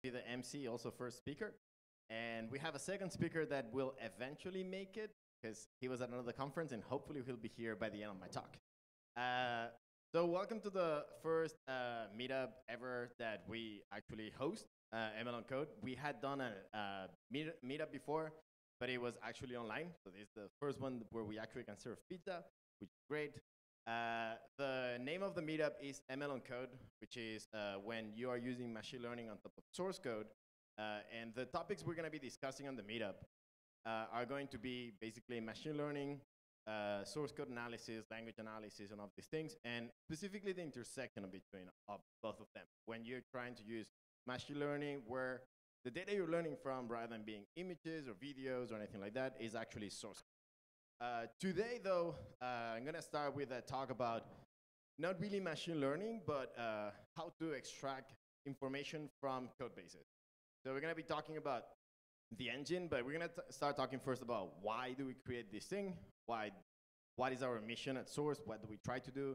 be the MC, also first speaker. And we have a second speaker that will eventually make it because he was at another conference, and hopefully he'll be here by the end of my talk. So welcome to the first meetup ever that we actually host, ML on Code. We had done a meetup before, but it was actually online. So this is the first one where we actually can serve pizza, which is great. The name of the meetup is ML on Code, which is when you are using machine learning on top of source code. And the topics we're going to be discussing on the meetup are going to be basically machine learning, source code analysis, language analysis, and all of these things, and specifically the intersection between both of them. When you're trying to use machine learning, where the data you're learning from, rather than being images or videos or anything like that, is actually source code. Today, though, I'm going to start with a talk about not really machine learning, but how to extract information from code bases. So we're going to be talking about the engine, but we're going to start talking first about why do we create this thing, what is our mission at source, what do we try to do,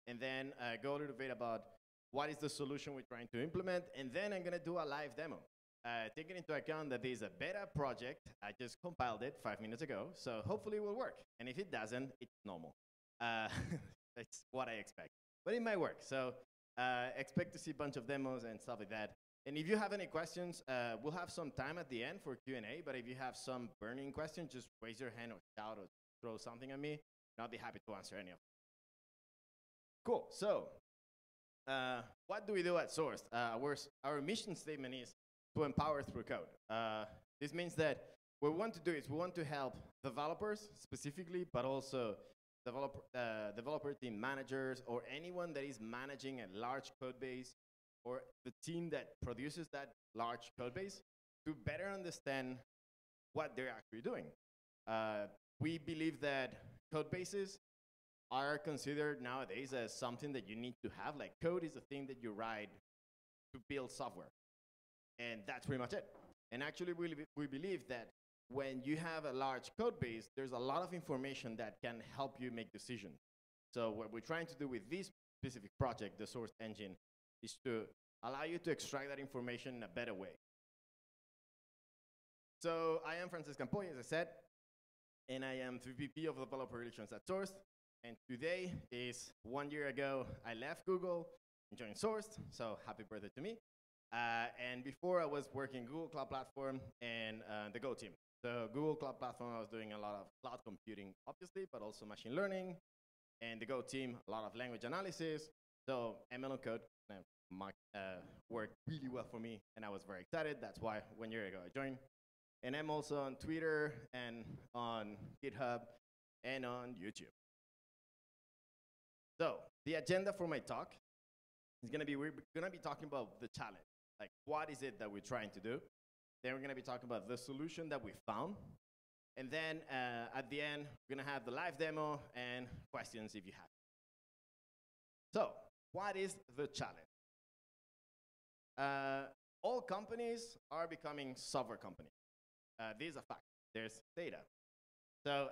and then go a little bit about what is the solution we're trying to implement, and then I'm going to do a live demo. Taking into account that this is a beta project, I just compiled it 5 minutes ago, so hopefully it will work. And if it doesn't, it's normal. That's what I expect. But it might work, so expect to see a bunch of demos and stuff like that. And if you have any questions, we'll have some time at the end for Q&A, but if you have some burning questions, just raise your hand or shout or throw something at me, and I'll be happy to answer any of them. Cool, so what do we do at Source? Our mission statement is to empower through code. This means that what we want to do is we want to help developers specifically, but also developer team managers or anyone that is managing a large code base or the team that produces that large code base to better understand what they're actually doing. We believe that code bases are considered nowadays as something that you need to have. Like code is the thing that you write to build software. And that's pretty much it. And actually, we believe that when you have a large code base, there's a lot of information that can help you make decisions. So what we're trying to do with this specific project, the Source Engine, is to allow you to extract that information in a better way. So I am Francesc Campoy, as I said, and I am the VP of Developer Relations at Source. And today is 1 year ago I left Google and joined Source, so happy birthday to me. And before I was working Google Cloud Platform and the Go team. So Google Cloud Platform, I was doing a lot of cloud computing, obviously, but also machine learning. And the Go team, a lot of language analysis. So ML on Code worked really well for me, and I was very excited. That's why 1 year ago I joined. And I'm also on Twitter and on GitHub and on YouTube. So the agenda for my talk is going to be, we're going to be talking about the challenge. Like, what is it that we're trying to do? Then we're going to be talking about the solution that we found. And then at the end, we're going to have the live demo and questions if you have. So what is the challenge? All companies are becoming software companies. This is a fact. There's data. So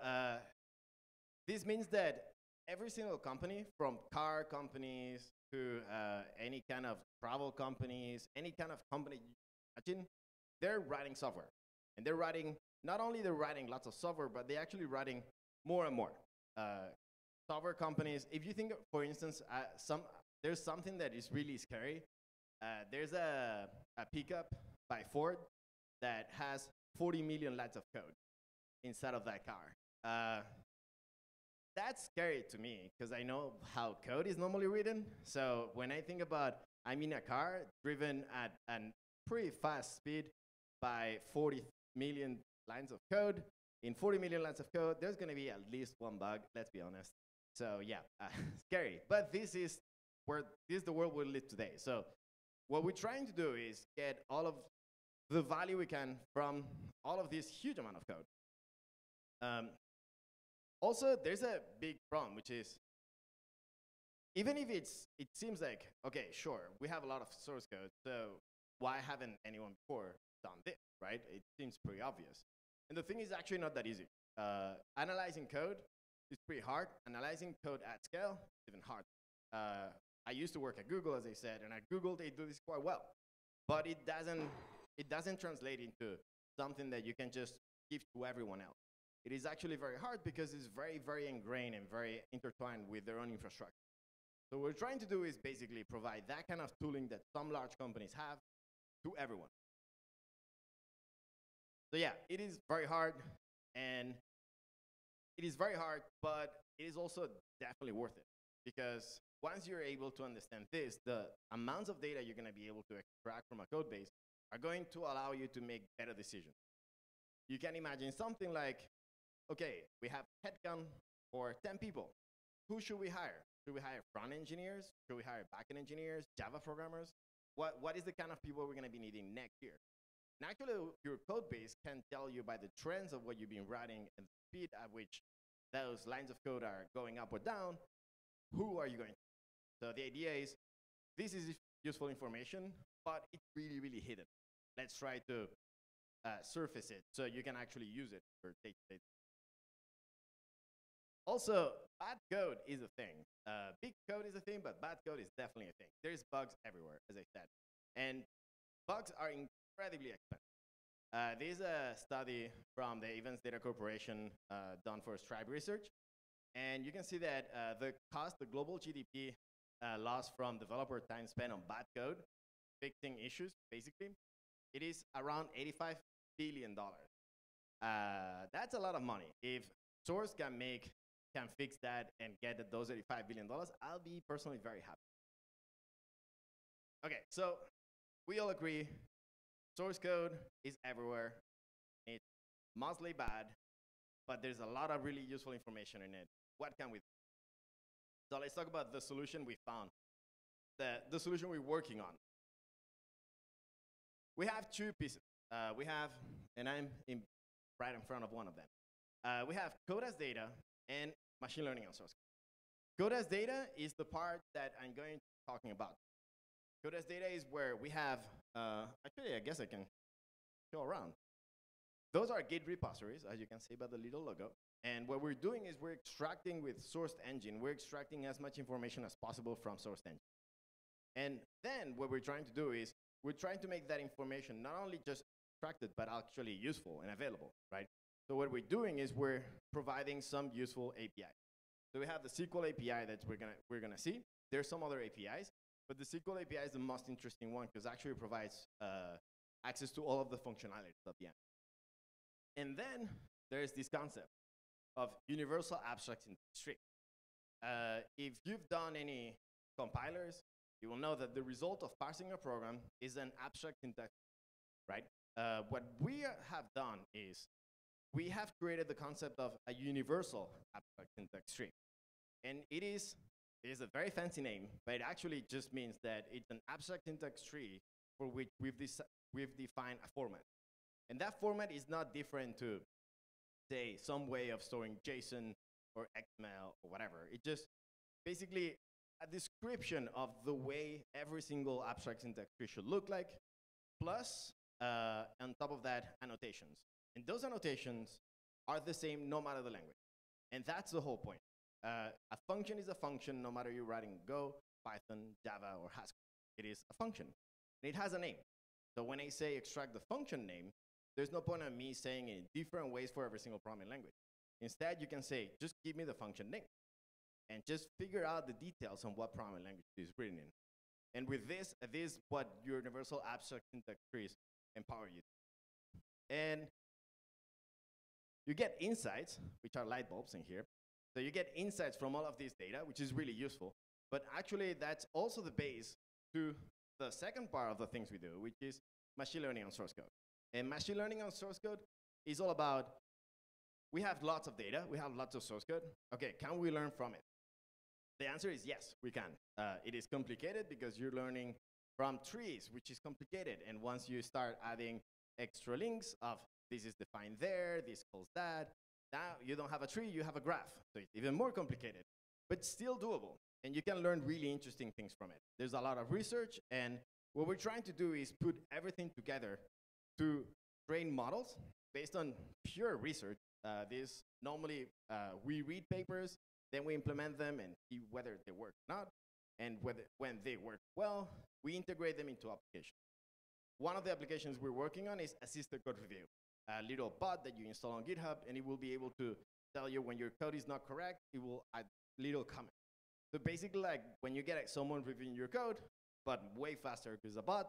this means that every single company, from car companies to any kind of travel companies, any kind of company you imagine, they're writing software. And they're writing, not only they're writing lots of software, but they're actually writing more and more. Software companies, if you think, for instance, there's something that is really scary. There's a pickup by Ford that has 40 million lines of code inside of that car. That's scary to me because I know how code is normally written. So when I think about I'm in a car driven at a pretty fast speed by 40 million lines of code, in 40 million lines of code, there's going to be at least one bug, let's be honest. So yeah, scary. But this is the world we live today. So what we're trying to do is get all of the value we can from all of this huge amount of code. Also, there's a big problem, which is, even if it seems like, okay, sure, we have a lot of source code, so why haven't anyone before done this, right? It seems pretty obvious. And the thing is actually not that easy. Analyzing code is pretty hard. Analyzing code at scale is even hard. I used to work at Google, as I said, and at Google, they do this quite well. but it doesn't translate into something that you can just give to everyone else. It is actually very hard because it's very, very ingrained and very intertwined with their own infrastructure. So what we're trying to do is basically provide that kind of tooling that some large companies have to everyone. So yeah, it is very hard, and but it is also definitely worth it, because once you're able to understand this, the amounts of data you're going to be able to extract from a code base are going to allow you to make better decisions. You can imagine something like, okay, we have headcount for 10 people. Who should we hire? Should we hire front engineers? Should we hire backend engineers, Java programmers? What is the kind of people we're going to be needing next year? And actually, your code base can tell you by the trends of what you've been writing and the speed at which those lines of code are going up or down, who are you going to? So the idea is, this is useful information, but it's really, really hidden. Let's try to surface it so you can actually use it for day-to-day. Also, bad code is a thing. Big code is a thing, but bad code is definitely a thing. There's bugs everywhere, as I said. And bugs are incredibly expensive. There's a study from the Evans Data Corporation done for Stripe Research. And you can see that the global GDP loss from developer time spent on bad code, fixing issues, basically, it is around $85 billion. That's a lot of money. If Source can fix that and get those $85 billion, I'll be personally very happy. Okay, so we all agree source code is everywhere. It's mostly bad, but there's a lot of really useful information in it. What can we do? So let's talk about the solution we found, the solution we're working on. We have two pieces. And I'm right in front of one of them. We have code as data and machine learning on source code. Code as data is the part that I'm going to be talking about. Code as data is where we have, actually, I guess I can show around. Those are Git repositories, as you can see by the little logo. And what we're doing is we're extracting with sourced engine. We're extracting as much information as possible from sourced engine. And then what we're trying to do is we're trying to make that information not only just extracted, but actually useful and available, right? So what we're doing is we're providing some useful API. So we have the SQL API that we're gonna see. There's some other APIs, but the SQL API is the most interesting one because actually it provides access to all of the functionalities of the end. And then there's this concept of universal abstract syntax tree. If you've done any compilers, you will know that the result of parsing a program is an abstract syntax, right? What we have done is we have created the concept of a universal abstract syntax tree. And it is a very fancy name, but it actually just means that it's an abstract syntax tree for which we've defined a format. And that format is not different to, say, some way of storing JSON or XML or whatever. It's just basically a description of the way every single abstract syntax tree should look like, plus, on top of that, annotations. And those annotations are the same no matter the language. And that's the whole point. A function is a function no matter you're writing Go, Python, Java, or Haskell. It is a function. And it has a name. So when I say extract the function name, there's no point in me saying it in different ways for every single programming language. Instead, you can say, just give me the function name. And just figure out the details on what programming language it is written in. And with this is what your universal abstract syntax trees empower you. And you get insights, which are light bulbs in here. So you get insights from all of this data, which is really useful. But actually, that's also the base to the second part of the things we do, which is machine learning on source code. And machine learning on source code is all about, we have lots of data, we have lots of source code. Okay, can we learn from it? The answer is yes, we can. It is complicated because you're learning from trees, which is complicated. And once you start adding extra links of this is defined there, this calls that, now you don't have a tree, you have a graph. So it's even more complicated, but still doable. And you can learn really interesting things from it. There's a lot of research, and what we're trying to do is put everything together to train models based on pure research. Normally, we read papers, then we implement them and see whether they work or not. And when they work well, we integrate them into applications. one of the applications we're working on is assisted code review, a little bot that you install on GitHub, and it will be able to tell you when your code is not correct. It will add little comment. So basically, like when you get someone reviewing your code, but way faster because it's a bot,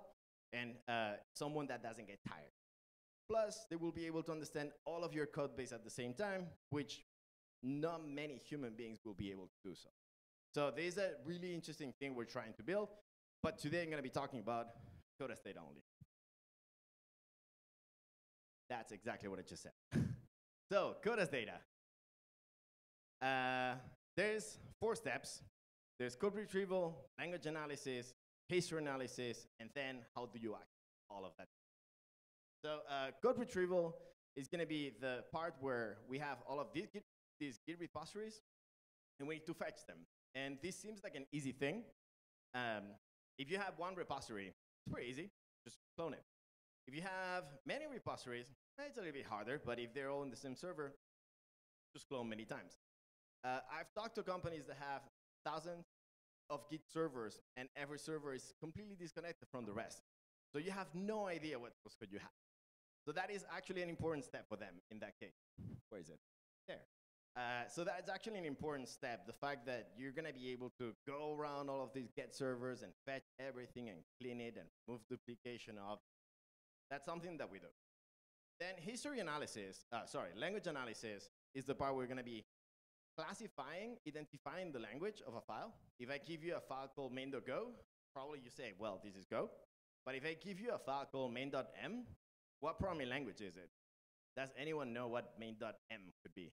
and someone that doesn't get tired. Plus, they will be able to understand all of your code base at the same time, which not many human beings will be able to do so. So there's a really interesting thing we're trying to build, but today I'm going to be talking about code as data only. That's exactly what I just said. So code as data. There's 4 steps. There's code retrieval, language analysis, history analysis, and then how do you act all of that. So code retrieval is going to be the part where we have all of these Git repositories, and we need to fetch them. And this seems like an easy thing. If you have one repository, it's pretty easy. Just clone it. If you have many repositories, it's a little bit harder, but if they're all in the same server, just clone many times. I've talked to companies that have thousands of Git servers, and every server is completely disconnected from the rest. So you have no idea what code you have. So that is actually an important step for them in that case. Where is it? There. So that's actually an important step, the fact that you're going to be able to go around all of these Git servers and fetch everything and clean it and move duplication off. That's something that we do. Then language analysis is the part we're going to be classifying, identifying the language of a file. If I give you a file called main.go, probably you say, well, this is Go. But if I give you a file called main.m, what programming language is it? Does anyone know what main.m could be?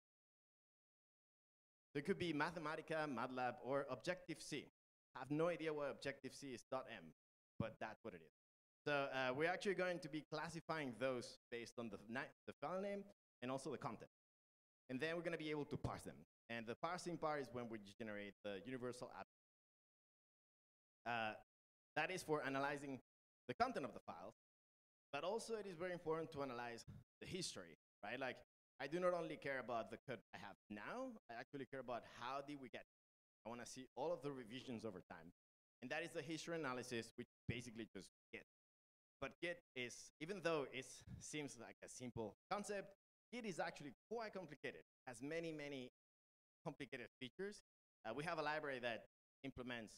So it could be Mathematica, MATLAB, or Objective-C. I have no idea what Objective-C is .m, but that's what it is. So we're actually going to be classifying those based on the file name and also the content. And then we're going to be able to parse them. And the parsing part is when we generate the universal app. That is for analyzing the content of the files. But also it is very important to analyze the history, right? Like, I do not only care about the code I have now, I actually care about how did we get it. I want to see all of the revisions over time. And that is the history analysis, which basically just Git. But Git is, even though it seems like a simple concept, Git is actually quite complicated. It has many, many complicated features. We have a library that implements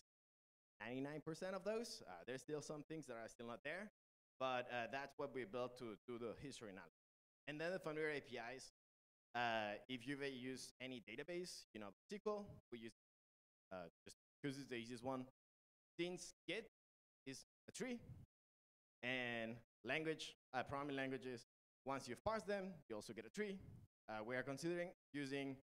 99% of those. There's still some things that are still not there, but that's what we built to do the history analysis. And then the familiar APIs. If you've used any database, you know, SQL, we use just because it's the easiest one. Since Git is a tree, and programming languages, once you've parsed them, you also get a tree. We are considering using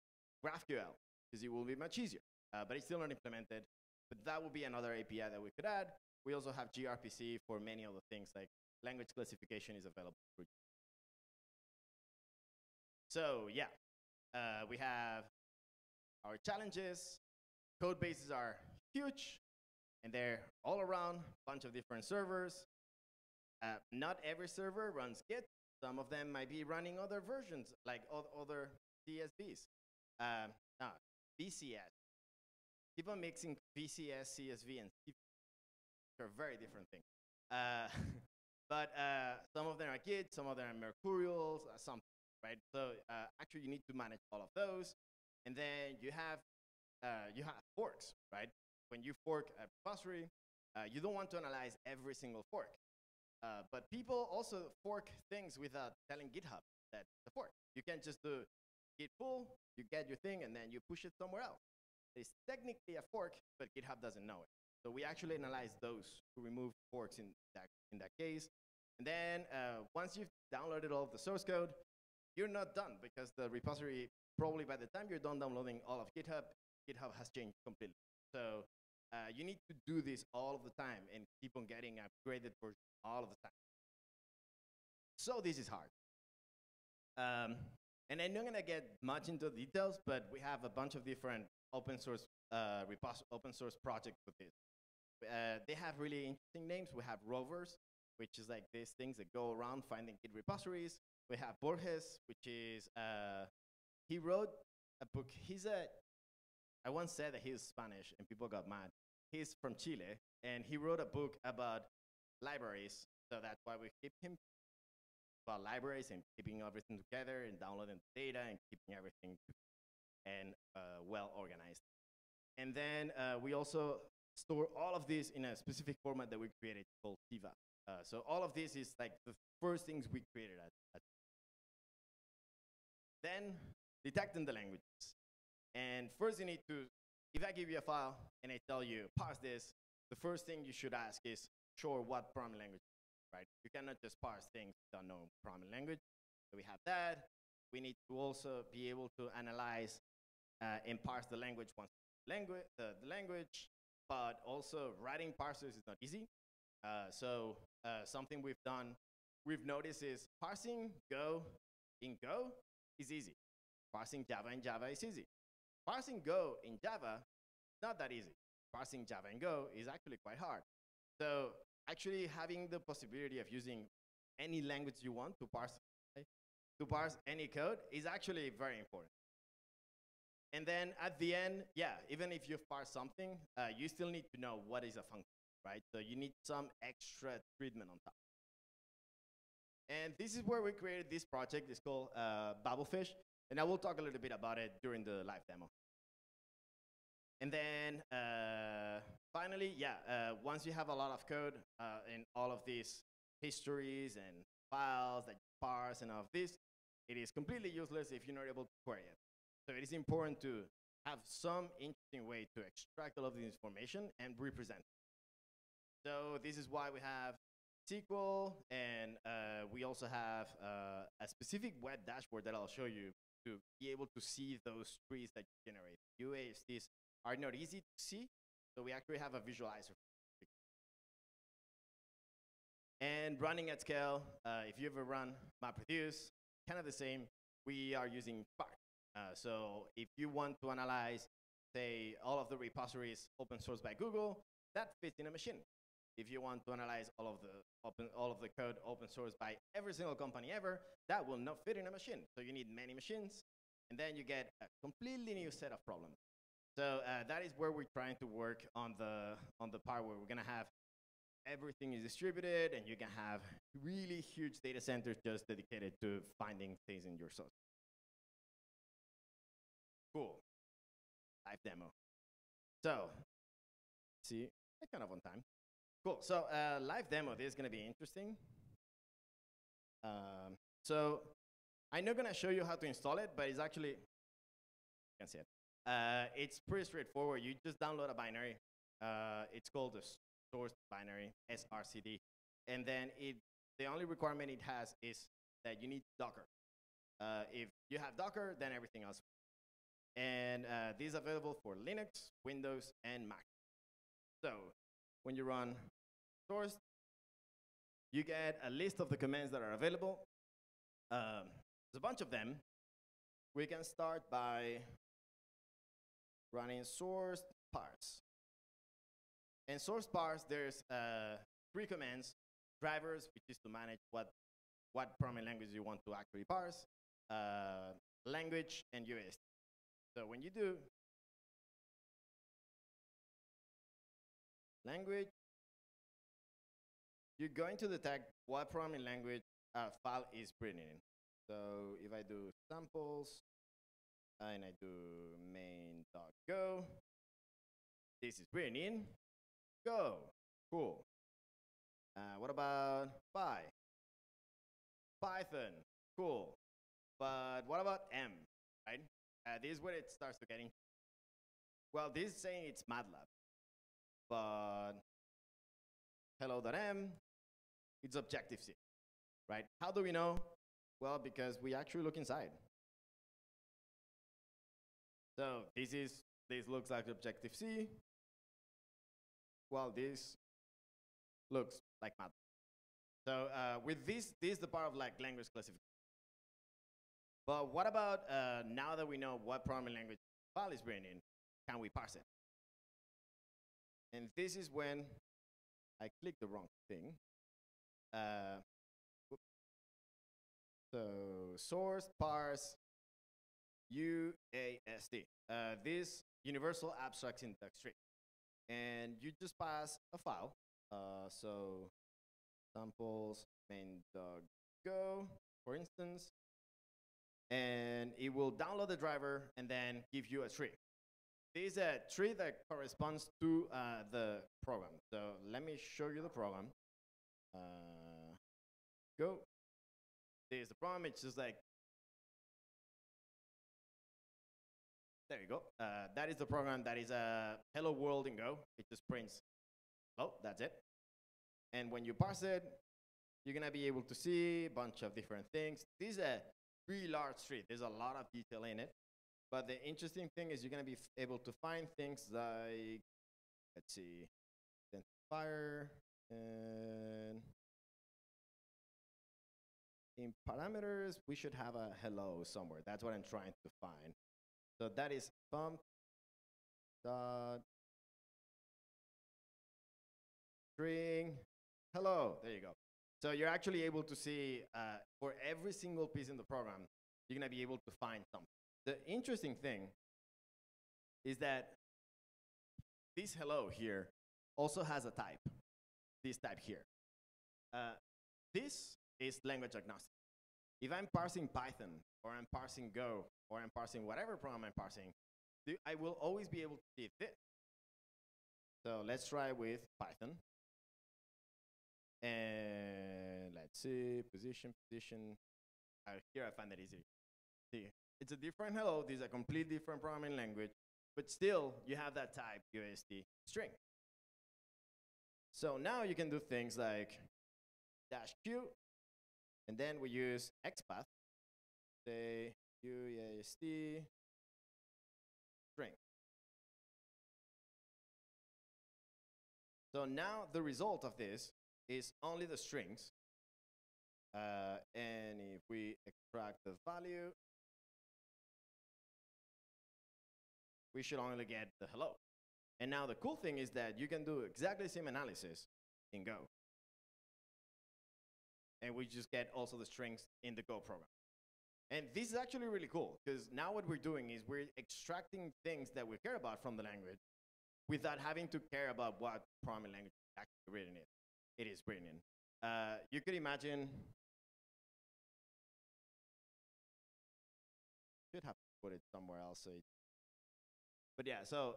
GraphQL, because it will be much easier, but it's still not implemented. But that would be another API that we could add. We also have gRPC for many other things, like language classification is available through. So yeah, we have our challenges. Code bases are huge, and they're all around, a bunch of different servers. Not every server runs Git. Some of them might be running other versions, like other CSVs. VCS. Keep on mixing VCS, CSV, and CSV. They're very different things. But some of them are Git, some of them are Mercurial, something, right? So actually, you need to manage all of those. And then you have forks, right? When you fork a repository, you don't want to analyze every single fork. But people also fork things without telling GitHub that it's a fork. You can't just do git pull, you get your thing, and then you push it somewhere else. It's technically a fork, but GitHub doesn't know it. So we actually analyze those to remove forks in that case. And then once you've downloaded all of the source code, you're not done, because the repository, probably by the time you're done downloading all of GitHub, GitHub has changed completely. So you need to do this all of the time and keep on getting upgraded version all of the time. So this is hard. And I'm not going to get much into details, but we have a bunch of different open source projects with this. They have really interesting names. We have rovers, which is like these things that go around finding Git repositories. We have Borges, which is, he wrote a book. I once said that he's Spanish, and people got mad. He's from Chile, and he wrote a book about libraries. So that's why we keep him about libraries and keeping everything together and downloading data and keeping everything and well organized. And then we also store all of this in a specific format that we created called Tiva. So all of this is like the first things we created at. Then detecting the languages. And first you need to, if I give you a file and I tell you parse this, the first thing you should ask is, sure, what programming language, right? You cannot just parse things without knowing programming language. So we have that. We need to also be able to analyze and parse the language once the language, but also writing parsers is not easy. So something we've noticed is parsing Go in Go is easy. Parsing Java in Java is easy. Parsing Go in Java, not that easy. Parsing Java in Go is actually quite hard. So actually having the possibility of using any language you want to parse any code is actually very important. And then at the end, yeah, even if you've parsed something, you still need to know what is a function, right? So you need some extra treatment on top. And this is where we created this project. It's called Babblefish. And I will talk a little bit about it during the live demo. And then finally, yeah, once you have a lot of code and all of these histories and files that you parse and all of this, it is completely useless if you're not able to query it. So it is important to have some interesting way to extract all of the information and represent it. So this is why we have SQL, and we also have a specific web dashboard that I'll show you to be able to see those trees that you generate. UASTs are not easy to see, so we actually have a visualizer. And running at scale, if you ever run MapReduce, kind of the same. We are using Spark. So if you want to analyze, say, all of the repositories open source by Google, that fits in a machine. If you want to analyze all of the code open source by every single company ever, that will not fit in a machine. So you need many machines, and then you get a completely new set of problems. So that is where we're trying to work on the part where we're gonna have everything is distributed, and you can have really huge data centers just dedicated to finding things in your source. Cool. Live demo. So, see, I'm kind of on time. Cool. So, live demo. This is gonna be interesting. So, I'm not gonna show you how to install it, but it's actually, you can see it. It's pretty straightforward. You just download a binary. It's called the source binary, srcd. And then the only requirement it has is that you need Docker. If you have Docker, then everything else. And this is available for Linux, Windows, and Mac. So when you run source, you get a list of the commands that are available. There's a bunch of them. We can start by running source parse. And source parse, there's 3 commands: drivers, which is to manage what programming language you want to actually parse, language, and UAST. So when you do language, you're going to detect what programming language a file is printing in. So if I do samples and I do main.go, this is printing in Go. Cool. What about Python? Cool. But what about M, right? This is where it starts to get in. Well, this is saying it's MATLAB, but hello.m, it's Objective-C, right? How do we know? Well, because we actually look inside. So this looks like Objective-C. Well, this looks like MATLAB. So with this is the part of like language classification. But what about now that we know what programming language file is written in, can we parse it? And this is when I clicked the wrong thing. So source parse UAST. This universal abstract syntax tree. And you just pass a file. So samples main.go, for instance, and it will download the driver and then give you a tree. This is a tree that corresponds to the program. So let me show you the program. Go. There's the program. It's just like, there you go. That is the program. That is a hello world in Go. It just prints, oh, that's it. And when you parse it, you're going to be able to see a bunch of different things. This is a really large tree. There's a lot of detail in it. But the interesting thing is you're going to be able to find things like, let's see, identifier, and in parameters, we should have a hello somewhere. That's what I'm trying to find. So that is pump dot string hello. There you go. So you're actually able to see for every single piece in the program, you're going to be able to find something. The interesting thing is that this hello here also has a type, this type here. This is language agnostic. If I'm parsing Python, or I'm parsing Go, or I'm parsing whatever program I'm parsing, I will always be able to see this. So let's try with Python. And let's see, position. Here I find that easy. See, it's a different hello. This is a completely different programming language, but still you have that type USD string. So now you can do things like -q, and then we use XPath, say USD string. So now the result of this is only the strings. And if we extract the value, we should only get the hello. And now the cool thing is that you can do exactly the same analysis in Go. And we just get also the strings in the Go program. And this is actually really cool, because now what we're doing is we're extracting things that we care about from the language without having to care about what programming language is actually written in. It is written in. You could imagine, should have put it somewhere else. So but yeah, so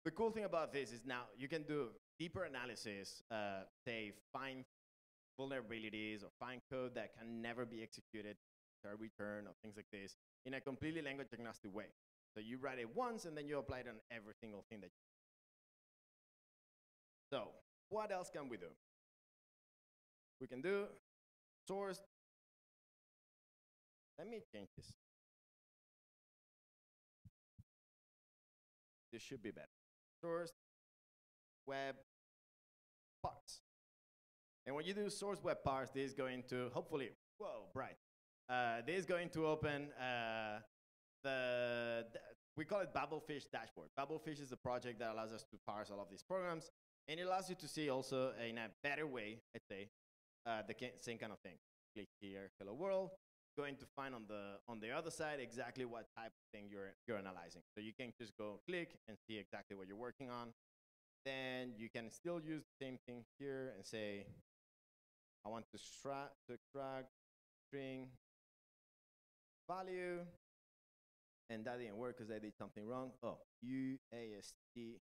the cool thing about this is now you can do deeper analysis, say find vulnerabilities or find code that can never be executed, or return, or things like this, in a completely language agnostic way. So you write it once and then you apply it on every single thing that you do. So what else can we do? We can do source. Let me change this. This should be better. Source web parse. And when you do source web parse, this is going to hopefully, whoa, bright. This is going to open we call it Babblefish dashboard. Babblefish is the project that allows us to parse all of these programs, and it allows you to see also in a better way, let's say, the same kind of thing. Click here, hello world. Going to find on the other side exactly what type of thing you're analyzing. So you can just go click and see exactly what you're working on. Then you can still use the same thing here and say, I want to extract string value, and that didn't work because I did something wrong. Oh, UAST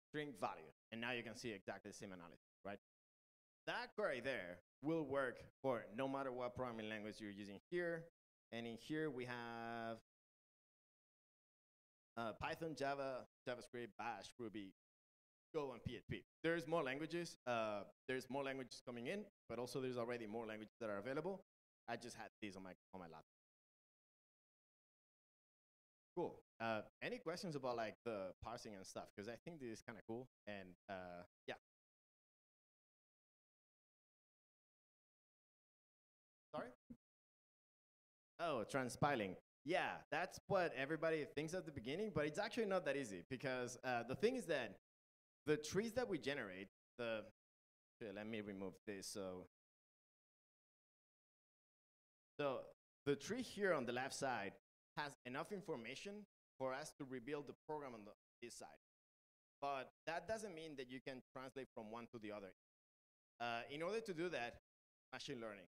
string value, and now you can see exactly the same analysis, right? That query there will work for no matter what programming language you're using here. And in here we have Python, Java, JavaScript, Bash, Ruby, Go, and PHP. There's more languages. There's more languages coming in, but also there's already more languages that are available. I just had these on my laptop. Cool. Any questions about like the parsing and stuff? Because I think this is kind of cool. And yeah. Sorry? Oh, transpiling. Yeah, that's what everybody thinks at the beginning, but it's actually not that easy, because the thing is that the trees that we generate, let me remove this. So the tree here on the left side has enough information for us to rebuild the program on this side. But that doesn't mean that you can translate from one to the other. In order to do that, machine learning,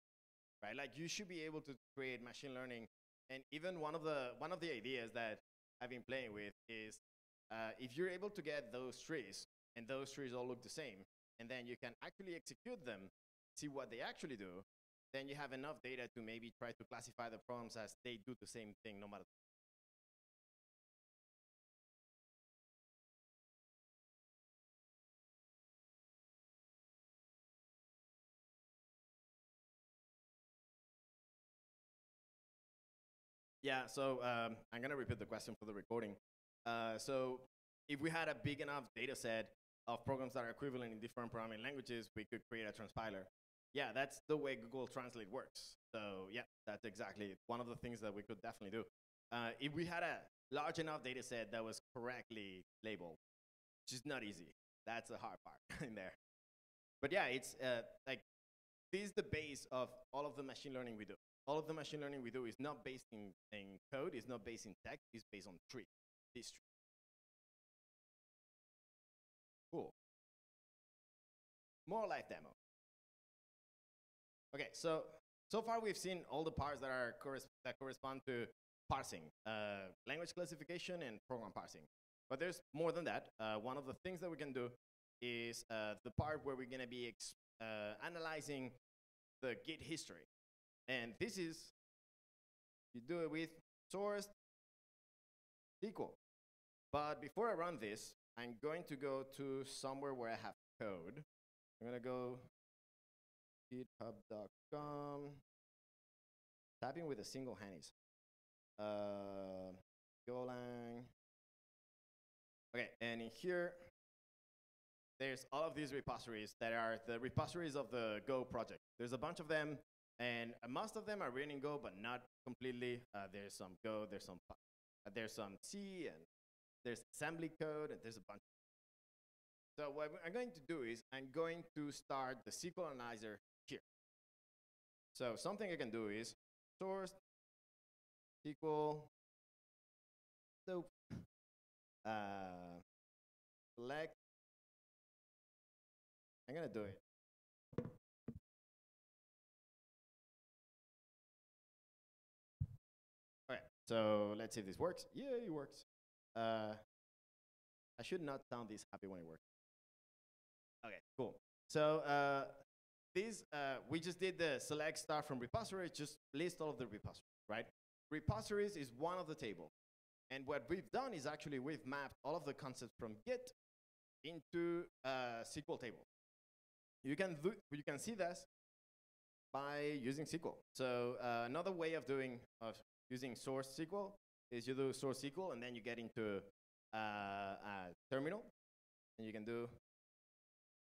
right? Like you should be able to create machine learning. And even one of the ideas that I've been playing with is if you're able to get those trees, and those trees all look the same, and then you can actually execute them, see what they actually do, then you have enough data to maybe try to classify the problems as they do the same thing no matter. Yeah, so I'm going to repeat the question for the recording. So if we had a big enough data set of programs that are equivalent in different programming languages, we could create a transpiler. Yeah, that's the way Google Translate works. So yeah, that's exactly one of the things that we could definitely do. If we had a large enough data set that was correctly labeled, which is not easy. That's the hard part in there. But yeah, it's like this is the base of all of the machine learning we do. All of the machine learning we do is not based in code, it's not based in text, it's based on tree, this tree. Cool. More live demo. Okay, so far we've seen all the parts that are that correspond to parsing, language classification and program parsing. But there's more than that. One of the things that we can do is the part where we're going to be analyzing the Git history. And this is, you do it with source SQL. But before I run this, I'm going to go to somewhere where I have code. I'm going to go github.com, typing with a single hand. Golang. Okay, and in here, there's all of these repositories that are the repositories of the Go project. There's a bunch of them, and most of them are written in Go, but not completely. There's some Go, there's some C, and there's assembly code, and there's a bunch. So what I'm going to do is I'm going to start the SQL analyzer here. So something I can do is source SQL soap select. I'm gonna do it. Okay, so let's see if this works. Yeah, it works. I should not sound this happy when it works. Okay, cool. So we just did the select start from repository, just list all of the repositories, right? Repositories is one of the table. And what we've done is actually we've mapped all of the concepts from Git into a SQL table. You can see this by using SQL. So another way of using source SQL is you do source SQL and then you get into a terminal and you can do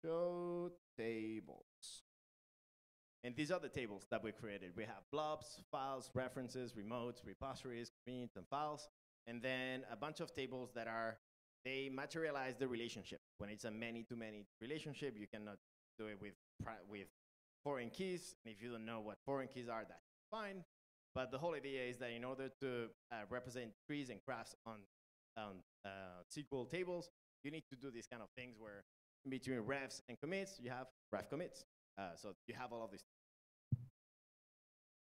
show tables. And these are the tables that we created. We have blobs, files, references, remotes, repositories, commits, and files, and then a bunch of tables that they materialize the relationship. When it's a many-to-many relationship, you cannot do it with foreign keys. And if you don't know what foreign keys are, that's fine. But the whole idea is that in order to represent trees and graphs on SQL tables, you need to do these kind of things where in between refs and commits, you have ref commits. So you have all of this.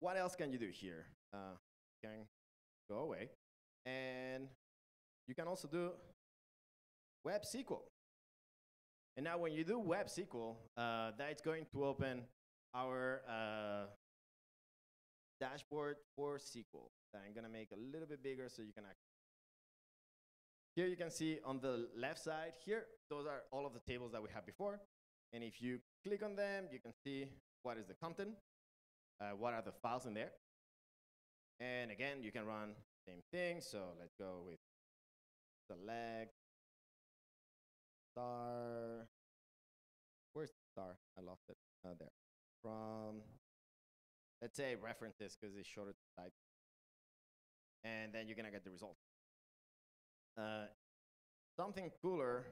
What else can you do here? You can go away. And you can also do web SQL. And now when you do web SQL, that's going to open our dashboard for SQL. I'm going to make a little bit bigger so you can actually. Here you can see on the left side here, those are all of the tables that we had before. And if you click on them, you can see what is the content, what are the files in there. And again, you can run the same thing. So let's go with select star. Where's the star? I lost it. There. From, let's say, references, because it's shorter to type. And then you're going to get the result. Something cooler,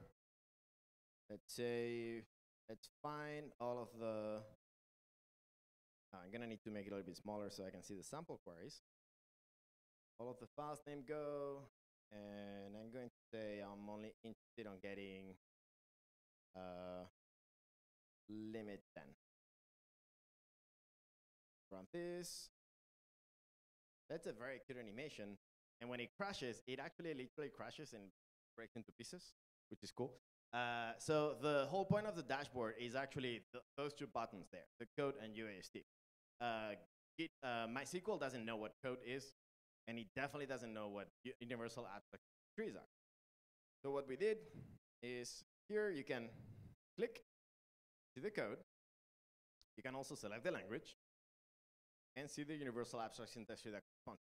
let's say, let's find all of the, I'm going to need to make it a little bit smaller so I can see the sample queries. All of the files name Go, and I'm going to say I'm only interested on getting limit 10. Run this. That's a very cute animation. And when it crashes, it actually literally crashes and breaks into pieces, which is cool. So the whole point of the dashboard is actually those two buttons there, the code and UAST. MySQL doesn't know what code is, and it definitely doesn't know what universal abstract trees are. So what we did is here you can click to the code. You can also select the language and see the universal abstract syntax tree that corresponds.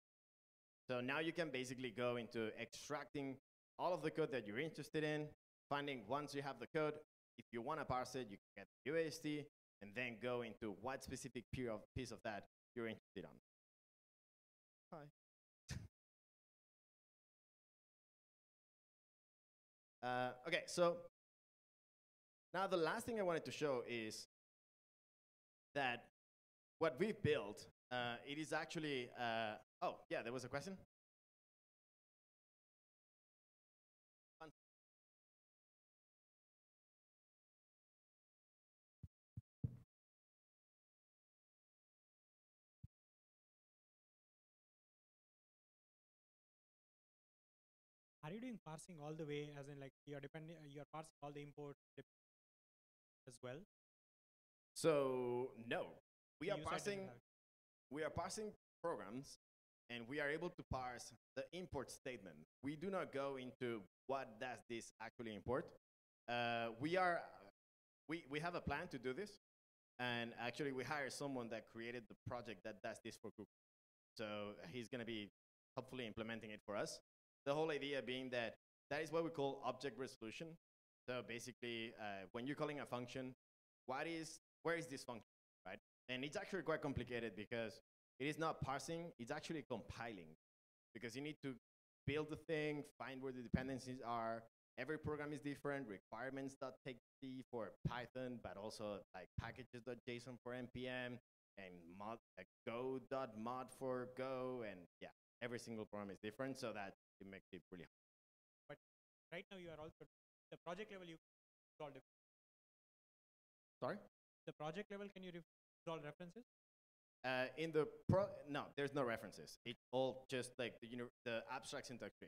So now you can basically go into extracting all of the code that you're interested in, finding once you have the code, if you want to parse it, you can get the UAST, and then go into what specific piece of that you're interested on. Hi. Okay, so now the last thing I wanted to show is that what we've built, it is actually, oh, yeah, there was a question? Are you doing parsing all the way, as in like you're parsing all the import as well? So no, we So are you said parsing. doesn't have it. We are parsing programs, and we are able to parse the import statement. We do not go into what does this actually import. We have a plan to do this, and actually we hire someone that created the project that does this for Google. So he's going to be hopefully implementing it for us. The whole idea being that that is what we call object resolution. So basically, when you're calling a function, where is this function, right? And it's actually quite complicated because it is not parsing, it's actually compiling. Because you need to build the thing, find where the dependencies are. Every program is different, requirements.txt for Python, but also like packages.json for NPM, and go.mod for Go, and yeah, every single program is different, so that it makes it really hard. But right now you are also, the project level you all different. Sorry? The project level, can you all references? No, there's no references. It's all just like the abstract syntax tree.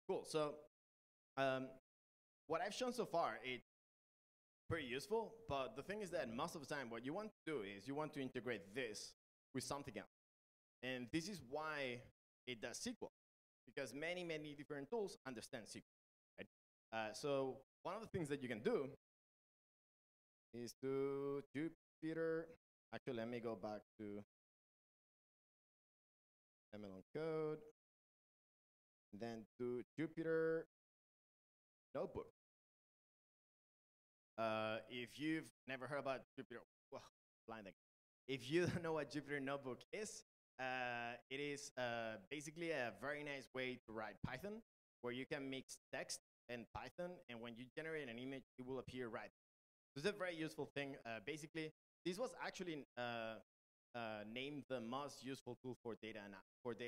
Cool. So what I've shown so far, it's pretty useful, but the thing is that most of the time what you want to do is you want to integrate this with something else. And this is why it does SQL, because many, many different tools understand SQL. Right? So one of the things that you can do is to Jupyter. Actually, let me go back to ML on code. Then do Jupyter Notebook. If you've never heard about Jupyter, well, blind again. If you don't know what Jupyter Notebook is, it is basically a very nice way to write Python, where you can mix text and Python, and when you generate an image, it will appear right. This is a very useful thing. Basically, this was actually named the most useful tool for data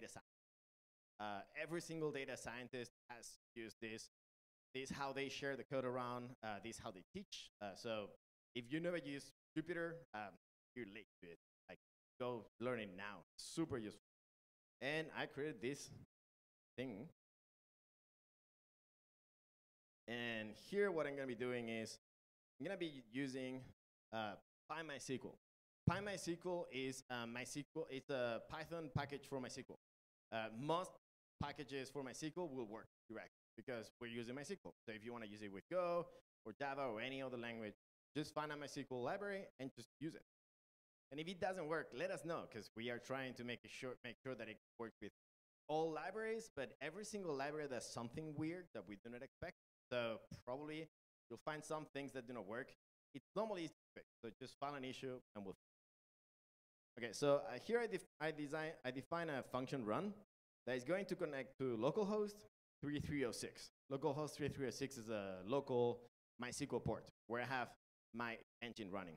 science. Every single data scientist has used this. This is how they share the code around. This is how they teach. So if you never use Jupyter, you're late to it. Like, go learn it now. Super useful. And I created this thing. And here what I'm going to be doing is I'm going to be using PyMySQL. PyMySQL is MySQL. It's a Python package for MySQL. Most packages for MySQL will work directly because we're using MySQL. So if you want to use it with Go or Java or any other language, just find a MySQL library and just use it. And if it doesn't work, let us know, because we are trying to make sure that it works with all libraries, but every single library does something weird that we do not expect. So probably you'll find some things that do not work. It's normally easy to fix. So just find an issue and we'll fix it. Okay, so here I define a function run that is going to connect to localhost 3306. Localhost 3306 is a local MySQL port where I have my engine running.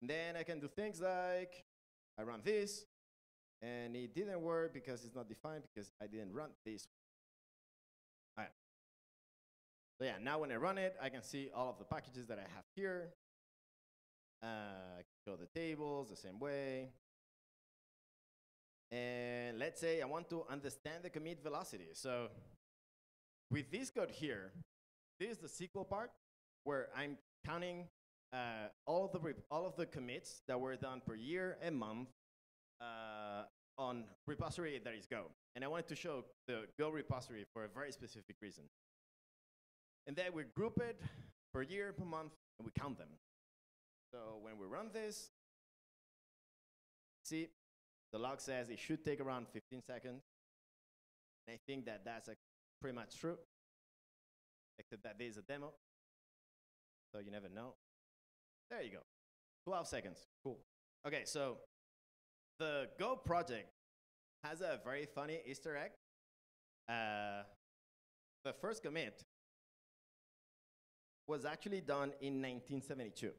And then I can do things like I run this, And it didn't work because it's not defined because I didn't run this. All right. So yeah, now when I run it, I can see all of the packages that I have here. I can show the tables the same way. And let's say I want to understand the commit velocity. So with this code here, this is the SQL part where I'm counting all of the commits that were done per year and month on repository that is Go. And I wanted to show the Go repository for a very specific reason. And then we group it per year, per month, and we count them. So when we run this, see, the log says it should take around 15 seconds. And I think that that's pretty much true, except that this is a demo. So you never know. There you go. 12 seconds. Cool. Okay, so the Go project has a very funny Easter egg. The first commit was actually done in 1972.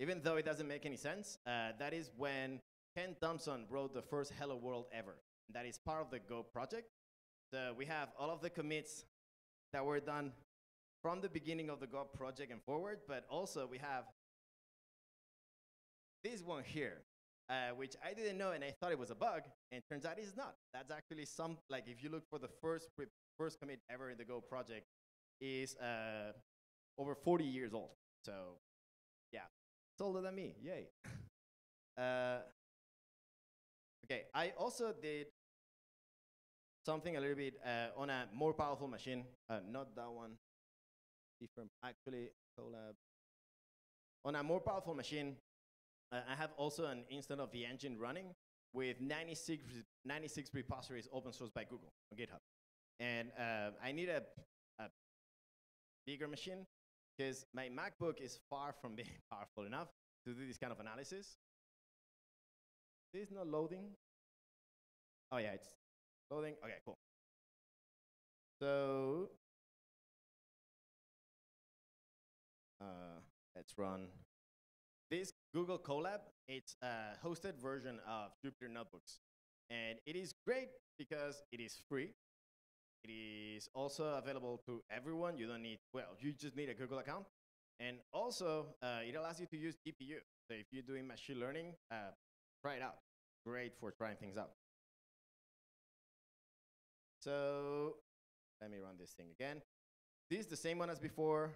Even though it doesn't make any sense, that is when Ken Thompson wrote the first Hello World ever. And that is part of the Go project. So we have all of the commits that were done from the beginning of the Go project and forward, but also we have this one here, which I didn't know and I thought it was a bug, and it turns out it's not. That's actually some, like if you look for the first commit ever in the Go project is over 40 years old. So yeah, it's older than me, yay. Okay, I also did something a little bit on a more powerful machine, not that one, different, actually, collab. On a more powerful machine, I have also an instance of the engine running with 96 repositories open source by Google on GitHub. And I need a bigger machine because my MacBook is far from being powerful enough to do this kind of analysis. This is not loading. Oh yeah, it's loading. Okay, cool. So let's run this Google Colab. It's a hosted version of Jupyter Notebooks. And it is great because it is free. It is also available to everyone. You don't need, well, you just need a Google account. And also, it allows you to use GPU. So if you're doing machine learning, try it out. Great for trying things out. So let me run this thing again. This is the same one as before,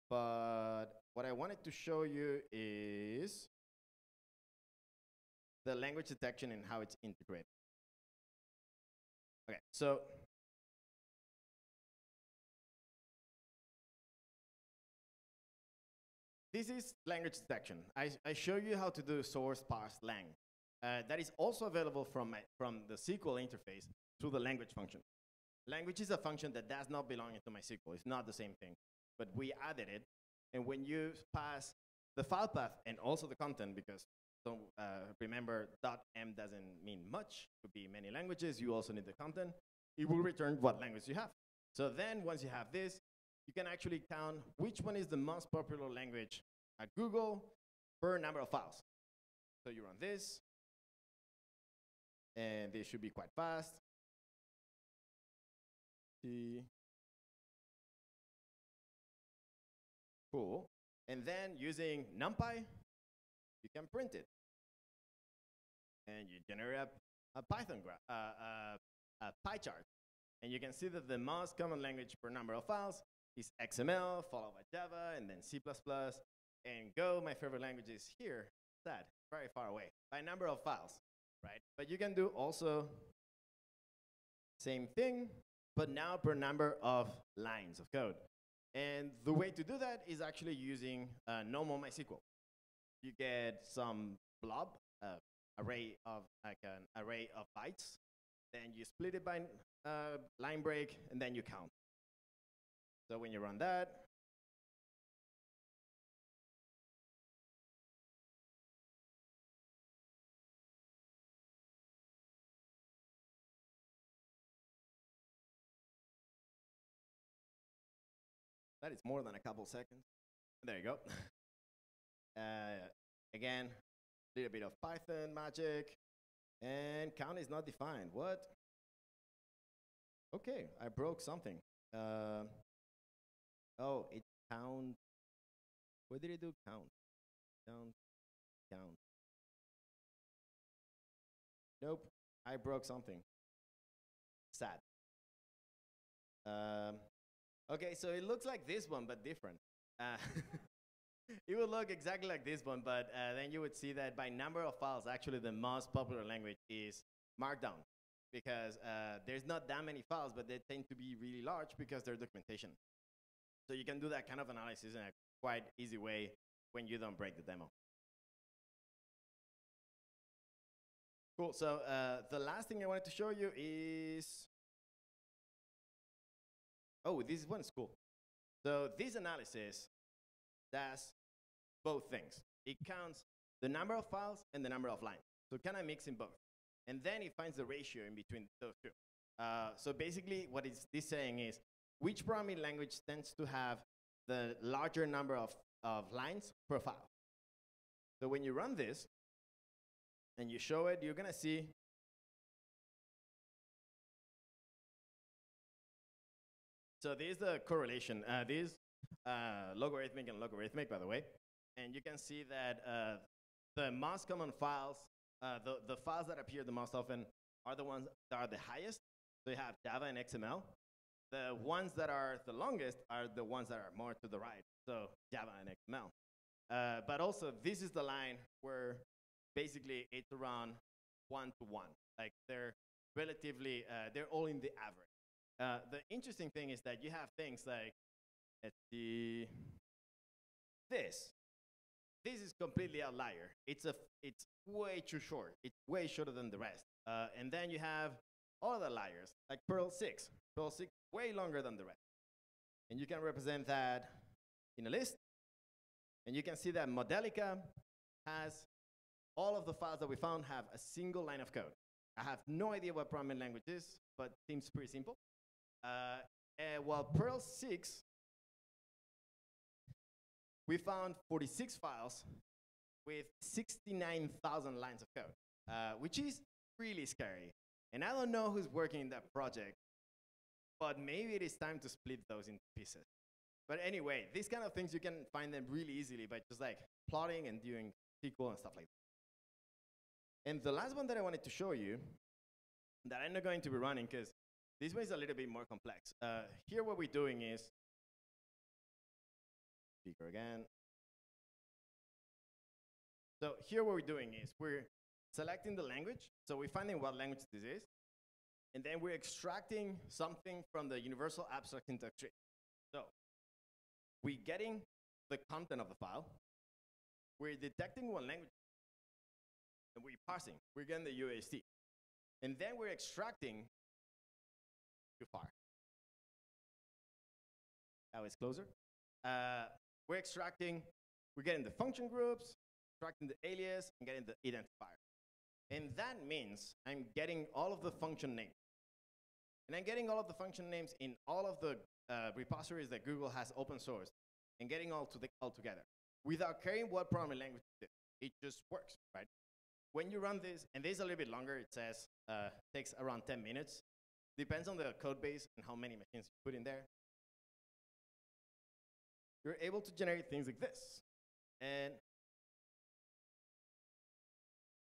but what I wanted to show you is the language detection and how it's integrated. Okay, so this is language detection. I show you how to do source parse lang. That is also available from the SQL interface through the language function. Language is a function that does not belong into MySQL. It's not the same thing, but we added it. And when you pass the file path and also the content, because don't remember .m doesn't mean much, it could be many languages, you also need the content, it will return what language you have. So then once you have this, you can actually count which one is the most popular language at Google per number of files. So you run this, and this should be quite fast. Cool. And then using NumPy, you can print it. And you generate a Python graph, a pie chart. And you can see that the most common language per number of files is XML, followed by Java, and then C++. And Go, my favorite language, is here, sad, very far away, by number of files, right? But you can do also same thing, but now per number of lines of code. And the way to do that is actually using normal MySQL. You get some blob, array of bytes, then you split it by line break, and then you count. So when you run that, that is more than a couple seconds. There you go. Again, little bit of Python magic, and count is not defined. What? Okay, I broke something. Oh, it count. What did it do? Count, count, count. Nope, I broke something. Sad. Okay, so it looks like this one, but different. It would look exactly like this one, but then you would see that by number of files, actually the most popular language is Markdown, because there's not that many files, but they tend to be really large because they're documentation. So you can do that kind of analysis in a quite easy way when you don't break the demo. Cool, so the last thing I wanted to show you is, oh, this one's cool. So this analysis does both things. It counts the number of files and the number of lines. So kind of mixing both. And then it finds the ratio in between those two. So basically what this saying is, which programming language tends to have the larger number of lines per file? So when you run this, and you show it, you're gonna see so this is the correlation. This logarithmic and logarithmic, by the way. And you can see that the most common files, the files that appear the most often are the ones that are the highest. So you have Java and XML. The ones that are the longest are the ones that are more to the right. So Java and XML. But also, this is the line where basically it's around 1 to 1. Like they're relatively, they're all in the average. The interesting thing is that you have things like, let's see, this. This is completely outlier. It's way too short. It's way shorter than the rest. And then you have other liars, like Perl 6. Perl 6, way longer than the rest. And you can represent that in a list. And you can see that Modelica has all of the files that we found have a single line of code. I have no idea what programming language is, but seems pretty simple. While Perl 6, we found 46 files with 69,000 lines of code, which is really scary. And I don't know who's working in that project, but maybe it is time to split those into pieces. But anyway, these kind of things, you can find them really easily by just like plotting and doing SQL and stuff like that. And the last one that I wanted to show you, that I'm not going to be running because this one is a little bit more complex. Here what we're doing is, speaker again. So here what we're doing is we're selecting the language. So we're finding what language this is. And then we're extracting something from the universal abstract syntax tree. So we're getting the content of the file. We're detecting what language, and we're parsing. We're getting the UAST. And then we're extracting, too far. That was closer. We're extracting, we're getting the function groups, extracting the alias, and getting the identifier. And that means I'm getting all of the function names. And I'm getting all of the function names in all of the repositories that Google has open source, and getting all together without caring what programming language it is. It just works, right? When you run this, and this is a little bit longer, it says takes around 10 minutes. Depends on the code base and how many machines you put in there. You're able to generate things like this. And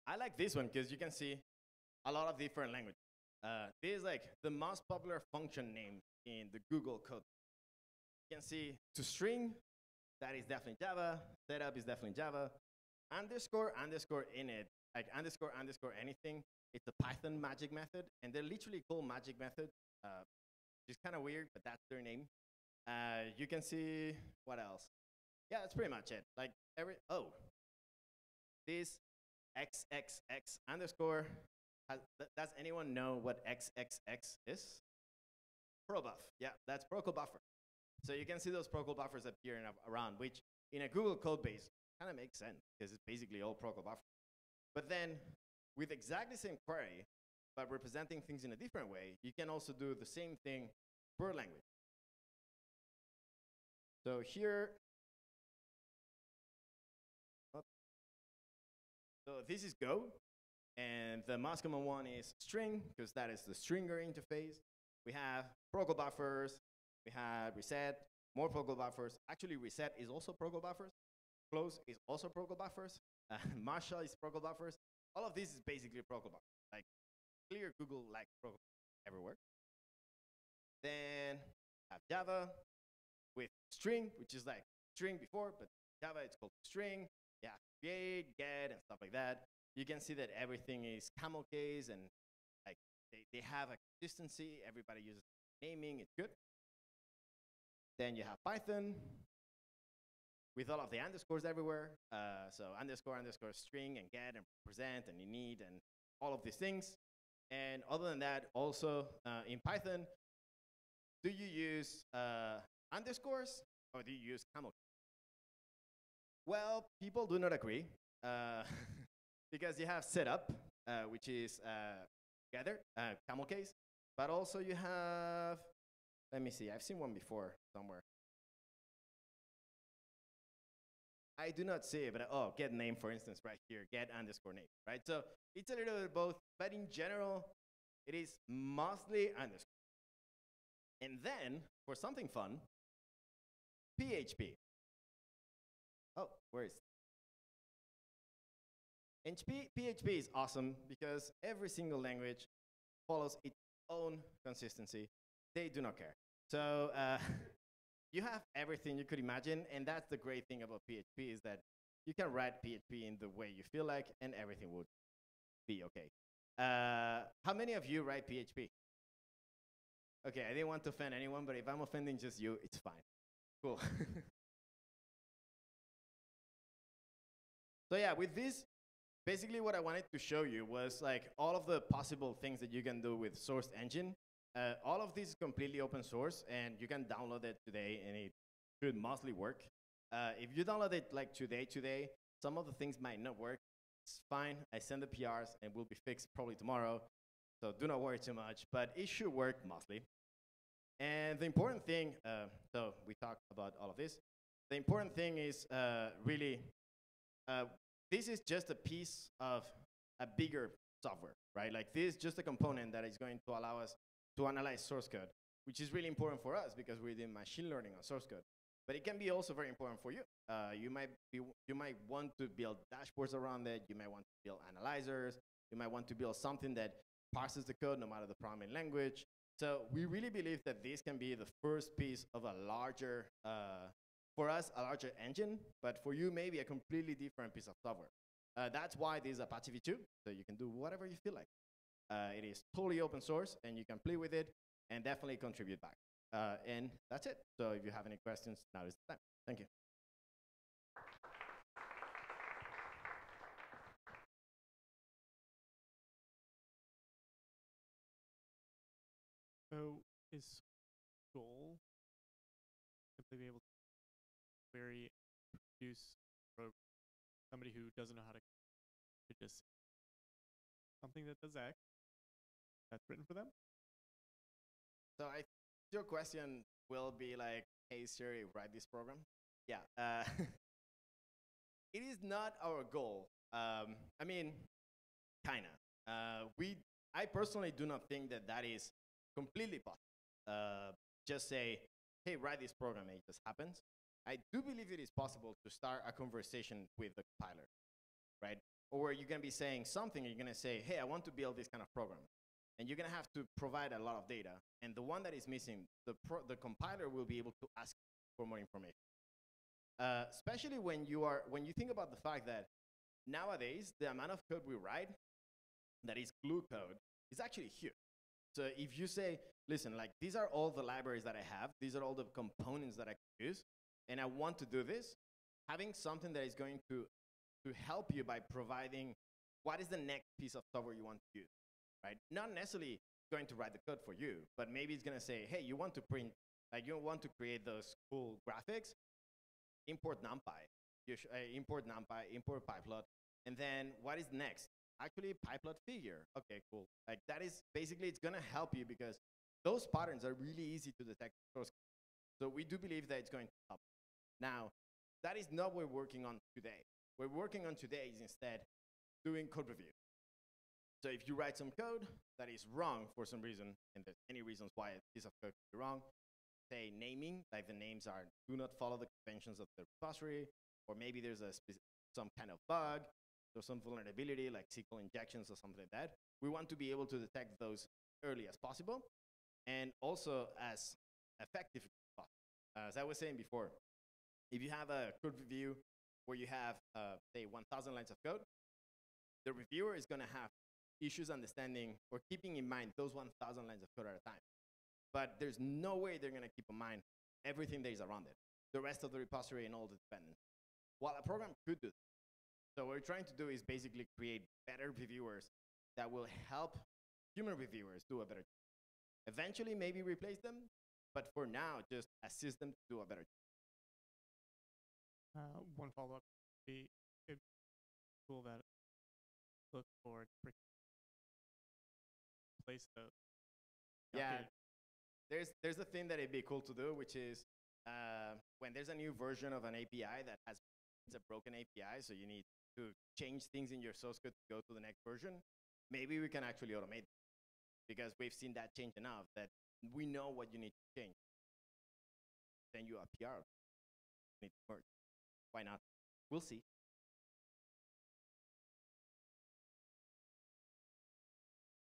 I like this one because you can see a lot of different languages. This is like the most popular function name in the Google code. You can see to string, that is definitely Java. Setup is definitely Java. Underscore, underscore init, like underscore, underscore anything. It's a Python magic method. And they're literally called magic method, which is kind of weird, but that's their name. You can see, what else? Yeah, that's pretty much it. Like this XXX underscore, does anyone know what XXX is? Probuff, yeah, that's Protocol Buffer. So you can see those Protocol Buffers appearing around, which in a Google code base kind of makes sense because it's basically all Protocol Buffer. But then with exactly the same query, but representing things in a different way, you can also do the same thing per language. So here, So this is Go, and the most common one is string, because that is the stringer interface. We have protocol buffers, we have reset, more protocol buffers. Actually, reset is also protocol buffers. Close is also protocol buffers. Marshall is protocol buffers. All of this is basically protocol buffers. Like clear Google like protocol everywhere. Then have Java with string, which is like string before, but Java it's called string. Yeah, create, get, and stuff like that. You can see that everything is camel case and like they have a consistency. Everybody uses naming, it's good. Then you have Python with all of the underscores everywhere. So underscore, underscore, string, and get, and present, and init, and all of these things. And other than that, also in Python, do you use underscores or do you use camel? Well, people do not agree because you have setup, which is gather, camel case, but also you have, let me see, I've seen one before somewhere. I do not see it, but oh, get name, for instance, right here, get underscore name, right? So it's a little bit of both, but in general, it is mostly underscore. And then, for something fun, PHP. Oh, where is it? And PHP is awesome because every single language follows its own consistency. They do not care. So you have everything you could imagine, and that's the great thing about PHP is that you can write PHP in the way you feel like, and everything would be okay. How many of you write PHP? Okay, I didn't want to offend anyone, but if I'm offending just you, it's fine. Cool. So yeah, with this, basically what I wanted to show you was like all of the possible things that you can do with Source Engine. All of this is completely open source, and you can download it today, and it should mostly work. If you download it like today, some of the things might not work. It's fine. I send the PRs, and will be fixed probably tomorrow. So do not worry too much, but it should work mostly. And the important thing, so we talked about all of this. The important thing is really, this is just a piece of a bigger software, right? Like this is just a component that is going to allow us to analyze source code, which is really important for us because we're doing machine learning on source code. But it can be also very important for you. You might want to build dashboards around it. You might want to build analyzers. You might want to build something that parses the code no matter the programming language. So we really believe that this can be the first piece of a larger, for us, a larger engine, but for you, maybe a completely different piece of software. That's why this is Apache v2, so you can do whatever you feel like. It is totally open source, and you can play with it and definitely contribute back. And that's it. So if you have any questions, now is the time. Thank you. So is goal simply be able to query, produce somebody who doesn't know how to just something that does X that's written for them? So your question will be like, hey Siri, write this program. Yeah, it is not our goal. I mean, kinda. I personally do not think that that is completely possible. Just say, hey, write this program, and it just happens. I do believe it is possible to start a conversation with the compiler, right? Or you're gonna be saying something, and you're gonna say, hey, I want to build this kind of program. And you're gonna have to provide a lot of data. And the one that is missing, the compiler will be able to ask for more information. Especially when you think about the fact that nowadays, the amount of code we write that is glue code is actually huge. So if you say, listen, like these are all the libraries that I have, these are all the components that I can use, and I want to do this, having something that is going to help you by providing what is the next piece of software you want to use, right? Not necessarily going to write the code for you, but maybe it's gonna say, hey, you want to print, like you want to create those cool graphics, import NumPy, import NumPy, import pyplot, and then what is next? Actually, pyplot figure. Okay, cool. Like that is basically, it's gonna help you because those patterns are really easy to detect. So we do believe that it's going to help. Now, that is not what we're working on today. What we're working on today is instead doing code review. So if you write some code that is wrong for some reason, and there's any reasons why a piece of code could be wrong, say naming, like the names do not follow the conventions of the repository, or maybe there's some kind of bug, or some vulnerability like SQL injections or something like that. We want to be able to detect those early as possible, and also as effective as possible. As I was saying before, if you have a code review where you have, say, 1,000 lines of code, the reviewer is going to have issues understanding or keeping in mind those 1,000 lines of code at a time. But there's no way they're going to keep in mind everything that is around it, the rest of the repository and all the dependencies. While a program could do that. So what we're trying to do is basically create better reviewers that will help human reviewers do a better job. Eventually, maybe replace them, but for now, just assist them to do a better job. One follow-up would be a tool that look for place the Yeah, updated. there's a thing that it'd be cool to do, which is when there's a new version of an API that has it's a broken API, so you need to change things in your source code to go to the next version. Maybe we can actually automate it, because we've seen that change enough that we know what you need to change. Send you a PR. Need to merge. Why not? We'll see.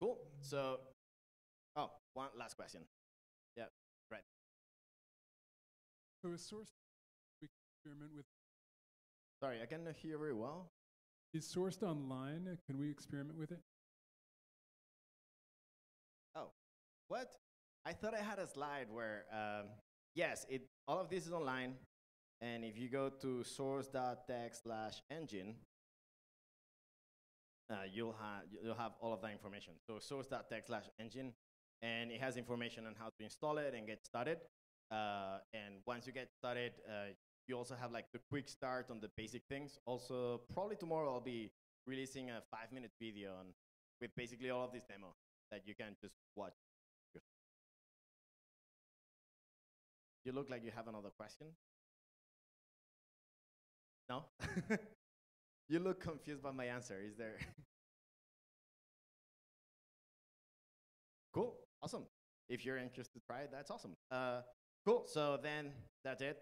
Cool. So, one last question. Yeah, right. So is source we can experiment with? Sorry, I cannot hear very well. Is sourced online? Can we experiment with it? Oh, what? I thought I had a slide where, yes, all of this is online. And if you go to source.tech/engine, you'll have all of that information. So source.tech/engine, and it has information on how to install it and get started. And once you get started, you also have like the quick start on the basic things. Also, probably tomorrow I'll be releasing a 5-minute video with basically all of this demo that you can just watch. You look like you have another question. No? You look confused by my answer. Is there? Cool. Awesome. If you're interested to try it, that's awesome. Cool. So then that's it.